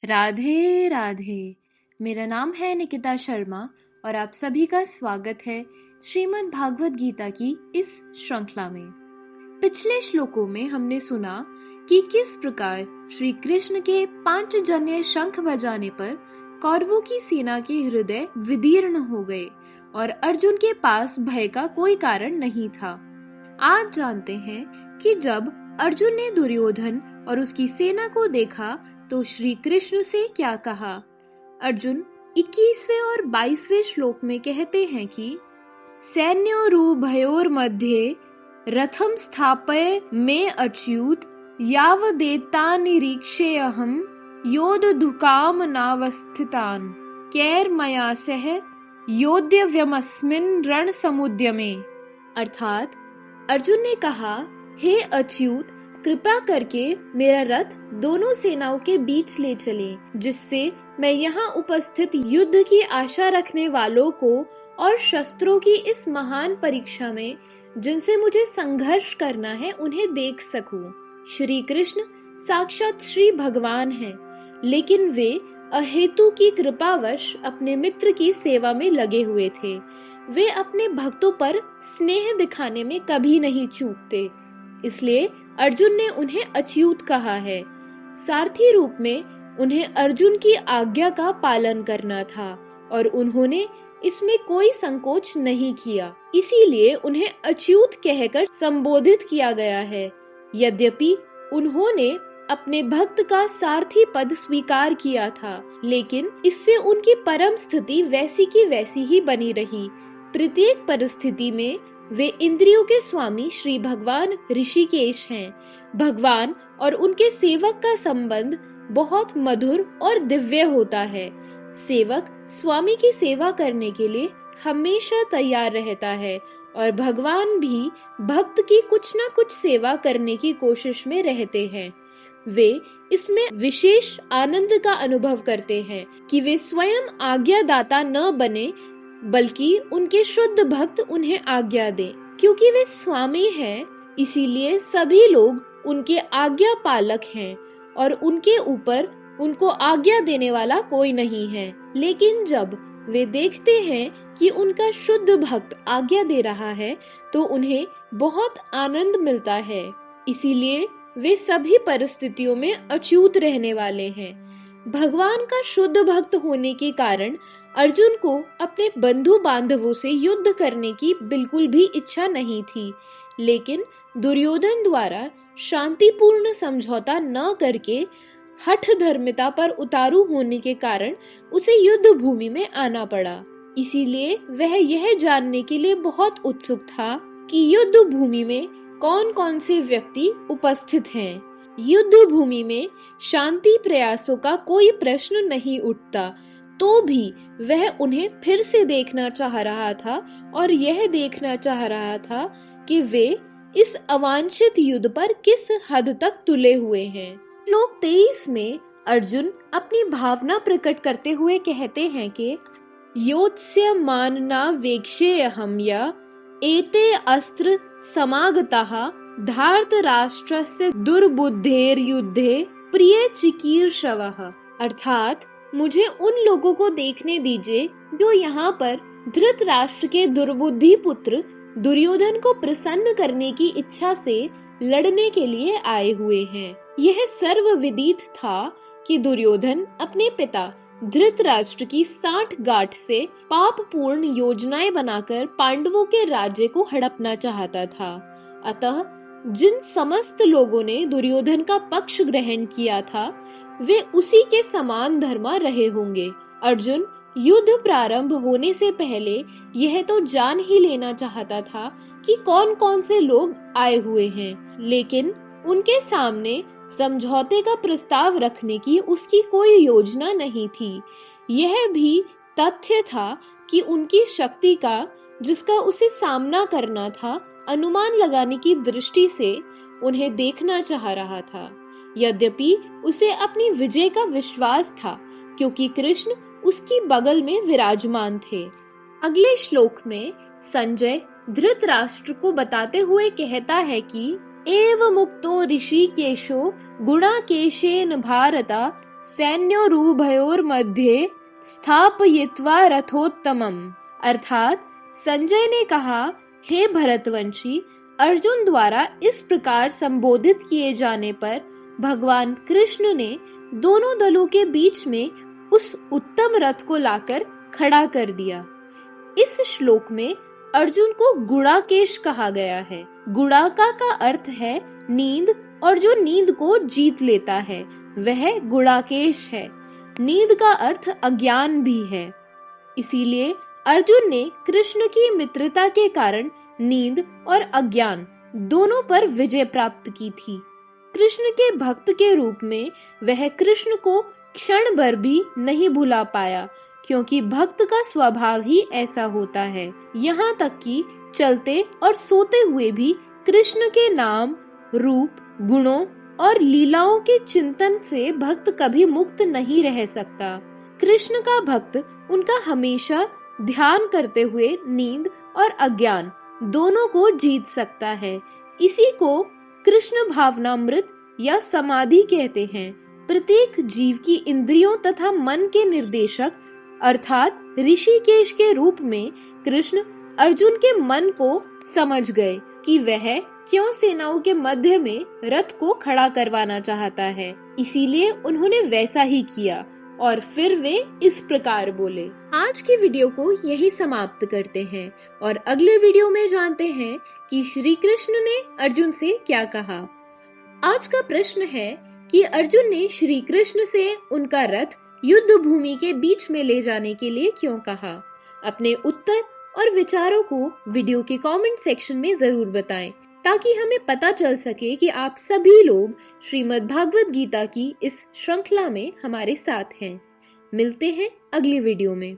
राधे राधे। मेरा नाम है निकिता शर्मा और आप सभी का स्वागत है श्रीमद् भागवत गीता की इस श्रृंखला में। पिछले श्लोकों में हमने सुना कि किस प्रकार श्री कृष्ण के पांचजन्य शंख बजाने पर कौरवों की सेना के हृदय विदीर्ण हो गए और अर्जुन के पास भय का कोई कारण नहीं था। आज जानते हैं कि जब अर्जुन ने दुर्योधन और उसकी सेना को देखा तो श्री कृष्ण से क्या कहा। अर्जुन 21वें और 22वें श्लोक में कहते हैं कि सैन्योरुभयोर मध्ये रथम स्थापय में अच्युत यावदेता निरीक्षेऽहं योद्धुकाम नावस्थितान कैर्मया सह योद्धव्यमस्मिन् रण समुद्यमे। अर्थात अर्जुन ने कहा, हे अच्युत, कृपा करके मेरा रथ दोनों सेनाओं के बीच ले चलें, जिससे मैं यहाँ उपस्थित युद्ध की आशा रखने वालों को और शस्त्रों की इस महान परीक्षा में जिनसे मुझे संघर्ष करना है उन्हें देख सकूं। श्री कृष्ण साक्षात श्री भगवान हैं, लेकिन वे अहेतु की कृपावश अपने मित्र की सेवा में लगे हुए थे। वे अपने भक्तों पर स्नेह दिखाने में कभी नहीं चूकते, इसलिए अर्जुन ने उन्हें अच्युत कहा है। सारथी रूप में उन्हें अर्जुन की आज्ञा का पालन करना था और उन्होंने इसमें कोई संकोच नहीं किया, इसीलिए उन्हें अच्युत कहकर संबोधित किया गया है। यद्यपि उन्होंने अपने भक्त का सारथी पद स्वीकार किया था, लेकिन इससे उनकी परम स्थिति वैसी की वैसी ही बनी रही। प्रत्येक परिस्थिति में वे इंद्रियों के स्वामी श्री भगवान ऋषिकेश हैं। भगवान और उनके सेवक का संबंध बहुत मधुर और दिव्य होता है। सेवक स्वामी की सेवा करने के लिए हमेशा तैयार रहता है और भगवान भी भक्त की कुछ न कुछ सेवा करने की कोशिश में रहते हैं। वे इसमें विशेष आनंद का अनुभव करते हैं कि वे स्वयं आज्ञादाता न बने, बल्कि उनके शुद्ध भक्त उन्हें आज्ञा दें। क्योंकि वे स्वामी हैं, इसीलिए सभी लोग उनके आज्ञा पालक हैं और उनके ऊपर उनको आज्ञा देने वाला कोई नहीं है। लेकिन जब वे देखते हैं कि उनका शुद्ध भक्त आज्ञा दे रहा है तो उन्हें बहुत आनंद मिलता है, इसीलिए वे सभी परिस्थितियों में अच्युत रहने वाले हैं। भगवान का शुद्ध भक्त होने के कारण अर्जुन को अपने बंधु बांधवों से युद्ध करने की बिल्कुल भी इच्छा नहीं थी, लेकिन दुर्योधन द्वारा शांतिपूर्ण समझौता न करके हठ धर्मिता पर उतारू होने के कारण उसे युद्ध भूमि में आना पड़ा। इसीलिए वह यह जानने के लिए बहुत उत्सुक था कि युद्ध भूमि में कौन कौन से व्यक्ति उपस्थित हैं। युद्ध भूमि में शांति प्रयासों का कोई प्रश्न नहीं उठता, तो भी वह उन्हें फिर से देखना चाह रहा था और यह देखना चाह रहा था कि वे इस अवांछित युद्ध पर किस हद तक तुले हुए हैं। श्लोक 23 में अर्जुन अपनी भावना प्रकट करते हुए कहते हैं कि योत्स्य मानना वेक्षेऽहं या एते अस्त्र समागताः धार्त राष्ट्रस्य दुर्बुद्धेर युद्धे प्रिय चिकीर्षवः। अर्थात मुझे उन लोगों को देखने दीजिए जो यहाँ पर धृतराष्ट्र के दुर्बुद्धि पुत्र दुर्योधन को प्रसन्न करने की इच्छा से लड़ने के लिए आए हुए हैं। यह सर्वविदित था कि दुर्योधन अपने पिता धृतराष्ट्र की 60 गांठ से पापपूर्ण योजनाएं बनाकर पांडवों के राज्य को हड़पना चाहता था। अतः जिन समस्त लोगों ने दुर्योधन का पक्ष ग्रहण किया था वे उसी के समान धर्मा रहे होंगे। अर्जुन युद्ध प्रारंभ होने से पहले यह तो जान ही लेना चाहता था कि कौन कौन से लोग आए हुए हैं, लेकिन उनके सामने समझौते का प्रस्ताव रखने की उसकी कोई योजना नहीं थी। यह भी तथ्य था कि उनकी शक्ति का, जिसका उसे सामना करना था, अनुमान लगाने की दृष्टि से उन्हें देखना चाह रहा था। यद्यपि उसे अपनी विजय का विश्वास था, क्योंकि कृष्ण उसकी बगल में विराजमान थे। अगले श्लोक में संजय धृतराष्ट्र को बताते हुए कहता है कि एव मुक्तो ऋषिकेशो गुणाकेशेन भारत सैन्योरुभयोर्मध्ये स्थापयित्वा रथोत्तमम्। अर्थात संजय ने कहा, हे भरतवंशी, अर्जुन द्वारा इस प्रकार संबोधित किए जाने पर भगवान कृष्ण ने दोनों दलों के बीच में उस उत्तम रथ को लाकर खड़ा कर दिया। इस श्लोक में अर्जुन को गुणाकेश कहा गया है। गुणाका का अर्थ है नींद, और जो नींद को जीत लेता है वह गुणाकेश है। नींद का अर्थ अज्ञान भी है। इसीलिए अर्जुन ने कृष्ण की मित्रता के कारण नींद और अज्ञान दोनों पर विजय प्राप्त की थी। कृष्ण के भक्त के रूप में वह कृष्ण को क्षण भर भी नहीं भुला पाया, क्योंकि भक्त का स्वभाव ही ऐसा होता है। यहाँ तक कि चलते और सोते हुए भी कृष्ण के नाम, रूप, गुणों और लीलाओं के चिंतन से भक्त कभी मुक्त नहीं रह सकता। कृष्ण का भक्त उनका हमेशा ध्यान करते हुए नींद और अज्ञान दोनों को जीत सकता है। इसी को कृष्ण भावनामृत या समाधि कहते हैं। प्रत्येक जीव की इंद्रियों तथा मन के निर्देशक अर्थात ऋषिकेश के रूप में कृष्ण अर्जुन के मन को समझ गए कि वह क्यों सेनाओं के मध्य में रथ को खड़ा करवाना चाहता है। इसीलिए उन्होंने वैसा ही किया और फिर वे इस प्रकार बोले। आज की वीडियो को यही समाप्त करते हैं और अगले वीडियो में जानते हैं कि श्री कृष्ण ने अर्जुन से क्या कहा। आज का प्रश्न है कि अर्जुन ने श्री कृष्ण से उनका रथ युद्ध भूमि के बीच में ले जाने के लिए क्यों कहा। अपने उत्तर और विचारों को वीडियो के कमेंट सेक्शन में जरूर बताएं, ताकि हमें पता चल सके कि आप सभी लोग श्रीमद् भागवत गीता की इस श्रृंखला में हमारे साथ हैं। मिलते हैं अगली वीडियो में।